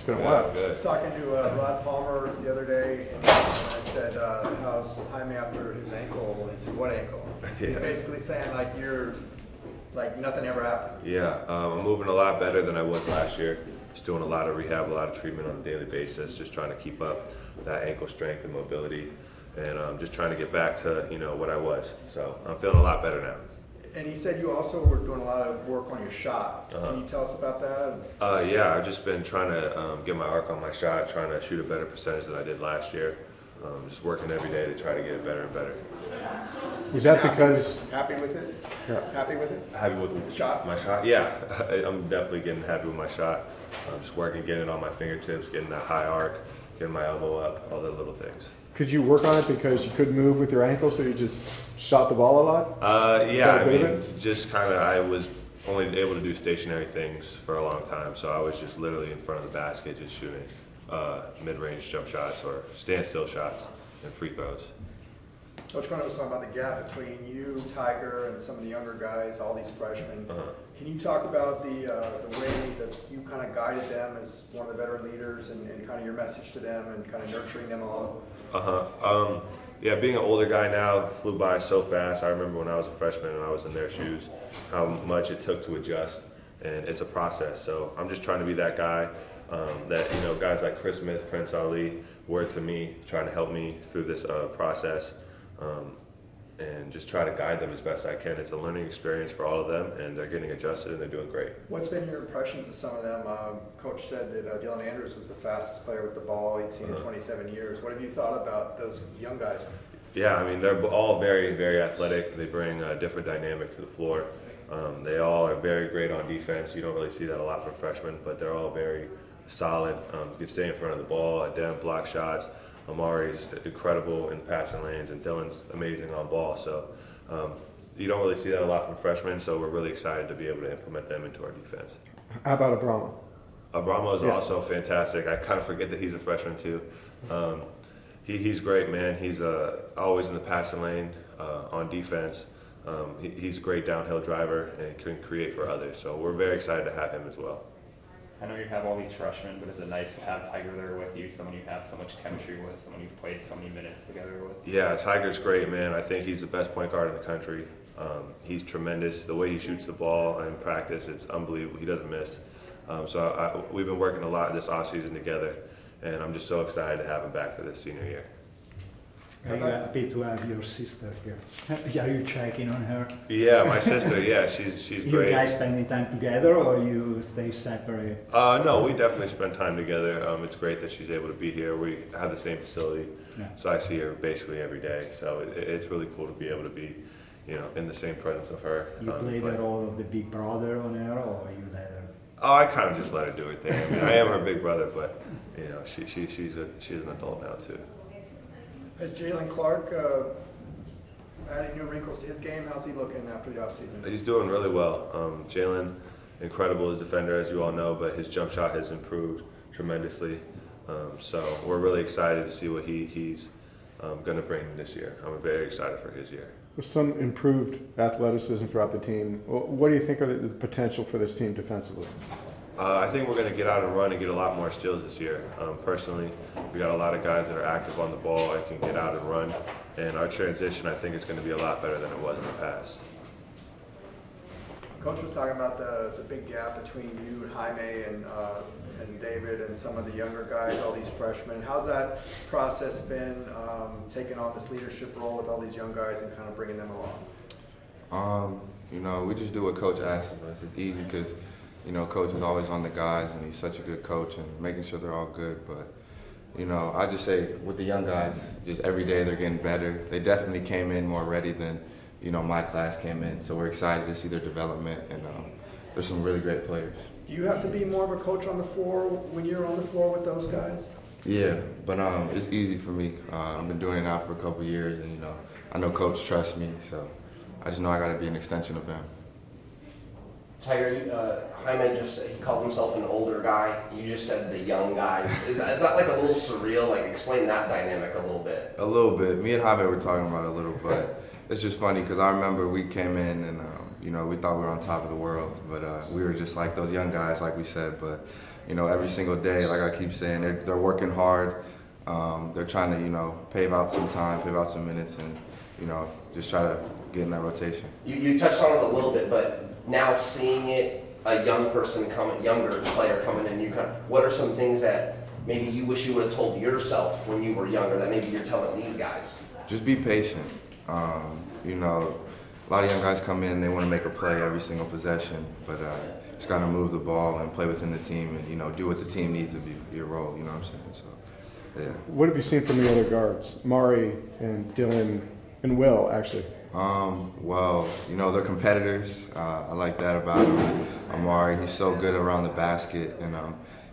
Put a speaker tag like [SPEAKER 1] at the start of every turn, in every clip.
[SPEAKER 1] It's been a while.
[SPEAKER 2] Good.
[SPEAKER 3] I was talking to Rod Palmer the other day, and I said, how's Jaime after his ankle? And he said, what ankle? He's basically saying, like, you're, like, nothing ever happened.
[SPEAKER 2] Yeah, I'm moving a lot better than I was last year. Just doing a lot of rehab, a lot of treatment on a daily basis, just trying to keep up that ankle strength and mobility, and just trying to get back to, you know, what I was. So I'm feeling a lot better now.
[SPEAKER 3] And he said you also were doing a lot of work on your shot. Can you tell us about that?
[SPEAKER 2] Yeah, I've just been trying to get my arc on my shot, trying to shoot a better percentage than I did last year. Just working every day to try to get it better and better.
[SPEAKER 1] Was that because?
[SPEAKER 3] Happy with it?
[SPEAKER 1] Yeah.
[SPEAKER 3] Happy with it?
[SPEAKER 2] Happy with
[SPEAKER 3] the shot?
[SPEAKER 2] My shot? Yeah, I'm definitely getting happy with my shot. I'm just working, getting it on my fingertips, getting that high arc, getting my elbow up, all the little things.
[SPEAKER 1] Could you work on it because you couldn't move with your ankle, so you just shot the ball a lot?
[SPEAKER 2] Yeah, I mean, just kind of, I was only able to do stationary things for a long time, so I was just literally in front of the basket just shooting mid-range jump shots or standstill shots and free throws.
[SPEAKER 3] Coach Cronin was talking about the gap between you, Tyger, and some of the younger guys, all these freshmen. Can you talk about the way that you kind of guided them as one of the veteran leaders and kind of your message to them and kind of nurturing them along?
[SPEAKER 2] Yeah, being an older guy now flew by so fast. I remember when I was a freshman and I was in their shoes, how much it took to adjust, and it's a process. So I'm just trying to be that guy that, you know, guys like Chris Smith, Prince Ali were to me, trying to help me through this process. And just try to guide them as best I can. It's a learning experience for all of them, and they're getting adjusted and they're doing great.
[SPEAKER 3] What's been your impressions of some of them? Coach said that Dylan Andrews was the fastest player with the ball he'd seen in 27 years. What have you thought about those young guys?
[SPEAKER 2] Yeah, I mean, they're all very, very athletic. They bring a different dynamic to the floor. They all are very great on defense. You don't really see that a lot from freshmen, but they're all very solid. You can stay in front of the ball, attempt block shots. Amari's incredible in the passing lanes, and Dylan's amazing on ball. So you don't really see that a lot from freshmen, so we're really excited to be able to implement them into our defense.
[SPEAKER 1] How about Abramo?
[SPEAKER 2] Abramo is also fantastic. I kind of forget that he's a freshman too. He's great, man. He's always in the passing lane on defense. He's a great downhill driver and can create for others. So we're very excited to have him as well.
[SPEAKER 4] I know you have all these freshmen, but is it nice to have Tyger there with you, someone you have so much chemistry with, someone you've played so many minutes together with?
[SPEAKER 2] Yeah, Tyger's great, man. I think he's the best point guard in the country. He's tremendous. The way he shoots the ball in practice, it's unbelievable. He doesn't miss. We've been working a lot this offseason together, and I'm just so excited to have him back for this senior year.
[SPEAKER 5] Are you happy to have your sister here? Are you checking on her?
[SPEAKER 2] Yeah, my sister, yeah, she's
[SPEAKER 5] You
[SPEAKER 2] great.
[SPEAKER 5] guys spending time together or you stay separate?
[SPEAKER 2] No, we definitely spend time together. It's great that she's able to be here. We have the same facility, so I see her basically every day. So it's really cool to be able to be, you know, in the same presence of her.
[SPEAKER 5] You play the role of the big brother on her, or you let her?
[SPEAKER 2] Oh, I kind of just let her do her thing. I mean, I am her big brother, but you know, she's an adult now too.
[SPEAKER 3] Has Jalen Clark adding new wrinkles to his game? How's he looking after the offseason?
[SPEAKER 2] He's doing really well. Jalen, incredible as a defender, as you all know, but his jump shot has improved tremendously. So we're really excited to see what he's going to bring this year. I'm very excited for his year.
[SPEAKER 1] There's some improved athleticism throughout the team. What do you think are the potential for this team defensively?
[SPEAKER 2] I think we're going to get out and run and get a lot more steals this year. Personally, we got a lot of guys that are active on the ball and can get out and run. And our transition, I think, is going to be a lot better than it was in the past.
[SPEAKER 3] Coach was talking about the big gap between you and Jaime and David and some of the younger guys, all these freshmen. How's that process been, taking on this leadership role with all these young guys and kind of bringing them along?
[SPEAKER 6] You know, we just do what Coach asks of us. It's easy because, you know, Coach is always on the guys, and he's such a good coach and making sure they're all good. But, you know, I just say with the young guys, just every day they're getting better. They definitely came in more ready than, you know, my class came in. So we're excited to see their development, and there's some really great players.
[SPEAKER 3] Do you have to be more of a coach on the floor when you're on the floor with those guys?
[SPEAKER 6] Yeah, but it's easy for me. I've been doing it now for a couple of years, and, you know, I know Coach trusts me, so I just know I got to be an extension of him.
[SPEAKER 7] Tyger, Jaime he called himself an older guy. You just said the young guys. Is that like a little surreal? Like, explain that dynamic a little bit.
[SPEAKER 6] A little bit. Me and Jaime were talking about it a little, but it's just funny because I remember we came in and, you know, we thought we were on top of the world, but we were just like those young guys, like we said. But, every single day, like I keep saying, they're working hard. They're trying to, pave out some time, pave out some minutes, and, just try to get in that rotation.
[SPEAKER 7] You touched on it a little bit, but now seeing it, a younger player coming in, what are some things that maybe you wish you would have told yourself when you were younger that maybe you're telling these guys?
[SPEAKER 6] Just be patient. A lot of young guys come in, they want to make a play every single possession, but just got to move the ball and play within the team and, do what the team needs to be your role, you know what I'm saying? So, yeah.
[SPEAKER 1] What have you seen from the other guards, Mari and Dylan and Will, actually?
[SPEAKER 6] Well, they're competitors. I like that about him. Amari, he's so good around the basket, and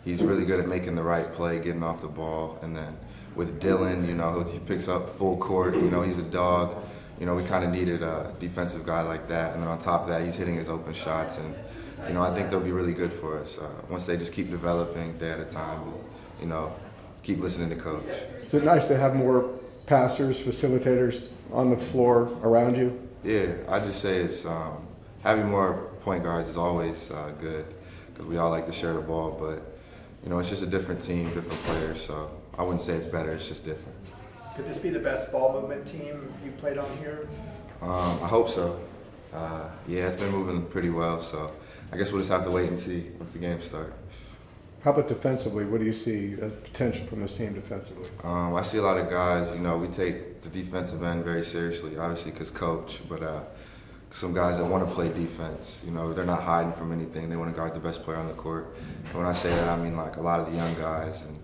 [SPEAKER 6] he's really good at making the right play, getting off the ball. And then with Dylan, he picks up full court. He's a dog. We kind of needed a defensive guy like that. And then on top of that, he's hitting his open shots. And, I think they'll be really good for us once they just keep developing day at a time and, keep listening to coach.
[SPEAKER 1] Is it nice to have more passers, facilitators on the floor around you?
[SPEAKER 6] Yeah, I just say it's having more point guards is always good because we all like to share the ball, but it's just a different team, different players, so I wouldn't say it's better, it's just different.
[SPEAKER 3] Could this be the best ball movement team you played on here?
[SPEAKER 6] I hope so. Yeah, it's been moving pretty well, so I guess we'll just have to wait and see once the games start.
[SPEAKER 1] How about defensively? What do you see as potential from this team defensively?
[SPEAKER 6] I see a lot of guys, we take the defensive end very seriously, obviously because coach, but some guys that want to play defense, they're not hiding from anything. They want to guard the best player on the court. And when I say that, I mean like a lot of the young guys. And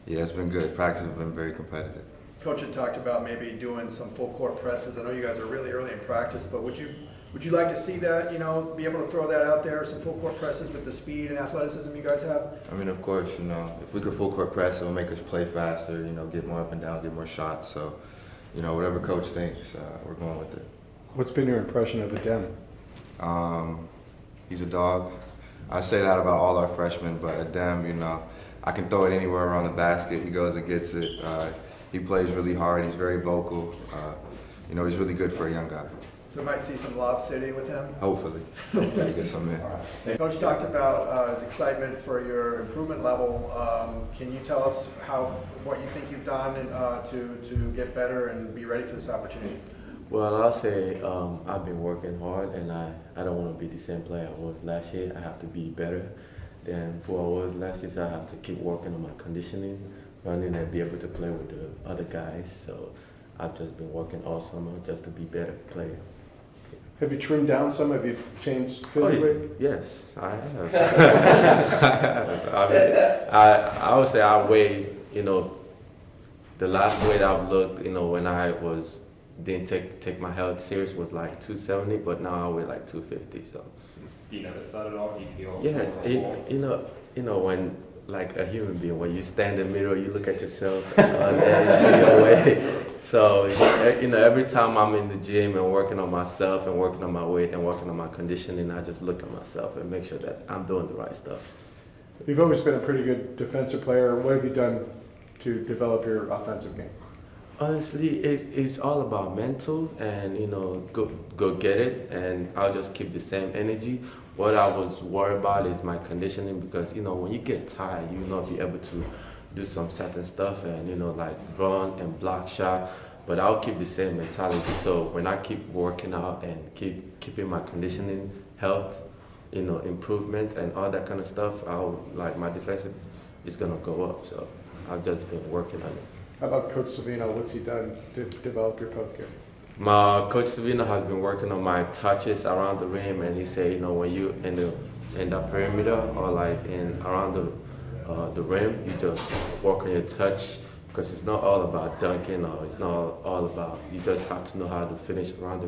[SPEAKER 6] yeah, it's been good. Practice has been very competitive.
[SPEAKER 3] Coach had talked about maybe doing some full court presses. I know you guys are really early in practice, but would you like to see that, be able to throw that out there, some full court presses with the speed and athleticism you guys have?
[SPEAKER 6] I mean, of course, if we could full court press, it'll make us play faster, get more up and down, get more shots. So, whatever coach thinks, we're going with it.
[SPEAKER 1] What's been your impression of Adem?
[SPEAKER 6] He's a dog. I say that about all our freshmen, but Adem, I can throw it anywhere around the basket. He goes and gets it. He plays really hard. He's very vocal. He's really good for a young guy.
[SPEAKER 3] So we might see some Lob City with him?
[SPEAKER 6] Hopefully. Yeah, get some in.
[SPEAKER 3] Coach talked about his excitement for your improvement level. Can you tell us what you think you've done to get better and be ready for this opportunity?
[SPEAKER 8] Well, I'll say I've been working hard, and I don't want to be the same player I was last year. I have to be better than who I was last year, so I have to keep working on my conditioning, running, and be able to play with the other guys. So I've just been working all summer just to be a better player.
[SPEAKER 1] Have you trimmed down some? Have you changed physically?
[SPEAKER 8] Yes, I have. I mean, I would say I weigh, the last weight I've looked, when I didn't take my health serious was like 270, but now I weigh like 250. So.
[SPEAKER 4] Do you notice that at all? Do you feel?
[SPEAKER 8] Yes, when like a human being, when you stand in the mirror, you look at yourself and you see your weight. So every time I'm in the gym and working on myself and working on my weight and working on my conditioning, I just look at myself and make sure that I'm doing the right stuff.
[SPEAKER 1] You've always been a pretty good defensive player. What have you done to develop your offensive game?
[SPEAKER 8] Honestly, it's all about mental and, go get it, and I'll just keep the same energy. What I was worried about is my conditioning because, when you get tired, you'll not be able to do some certain stuff and, like run and block shot, but I'll keep the same mentality. So when I keep working out and keeping my conditioning, health, improvement and all that kind of stuff, my defensive is going to go up. So I've just been working on it.
[SPEAKER 1] How about Coach Savino? What's he done to develop your post game?
[SPEAKER 8] My Coach Savino has been working on my touches around the rim, and he said, when you in the perimeter or like around the rim, you just work on your touch because it's not all about dunking or it's not all about. You just have to know how to finish around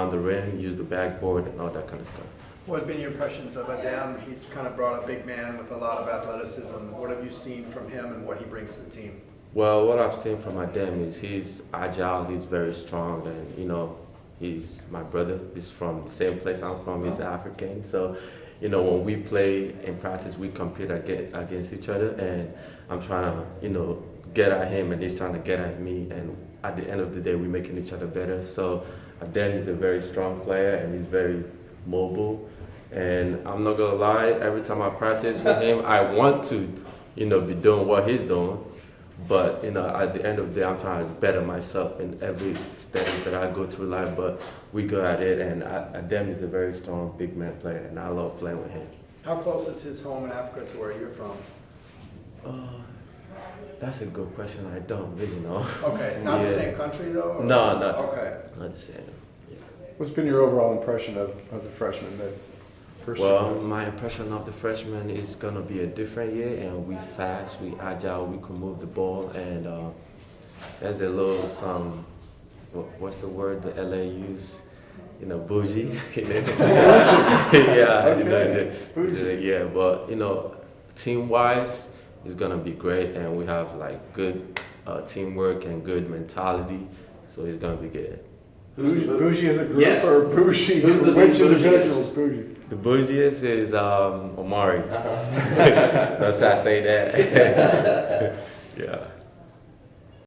[SPEAKER 8] the rim, use the backboard, and all that kind of stuff.
[SPEAKER 3] What have been your impressions of Adem? He's kind of brought a big man with a lot of athleticism. What have you seen from him and what he brings to the team?
[SPEAKER 8] Well, what I've seen from Adem is he's agile, he's very strong, and he's my brother. He's from the same place I'm from. He's African, so when we play in practice, we compete against each other, and I'm trying to get at him, and he's trying to get at me, and at the end of the day, we're making each other better. So Adem is a very strong player, and he's very mobile, And I'm not gonna lie, every time I practice with him, I want to, be doing what he's doing. But, at the end of the day, I'm trying to better myself in every stage that I go through life. But we go at it, and Adem is a very strong big man player, and I love playing with him.
[SPEAKER 3] How close is his home in Africa to where you're from?
[SPEAKER 8] That's a good question. I don't really know.
[SPEAKER 3] Okay, not the same country though? Or?
[SPEAKER 8] No, not the same. Yeah.
[SPEAKER 1] What's been your overall impression of the freshman that first
[SPEAKER 8] Well,
[SPEAKER 1] year?
[SPEAKER 8] my impression of the freshman is gonna be a different year, and we fast, we agile, we can move the ball, and there's a little what's the word the LA use? Bougie. Yeah,
[SPEAKER 1] Bougie.
[SPEAKER 8] yeah, but team-wise, it's gonna be great, and we have like good teamwork and good mentality, so it's gonna be good.
[SPEAKER 1] Bougie as a group
[SPEAKER 7] Yes.
[SPEAKER 1] or Bougie?
[SPEAKER 7] Who's the
[SPEAKER 1] Which
[SPEAKER 7] bougie?
[SPEAKER 1] individual is Bougie?
[SPEAKER 8] The bougiest is Omari. That's how I say that.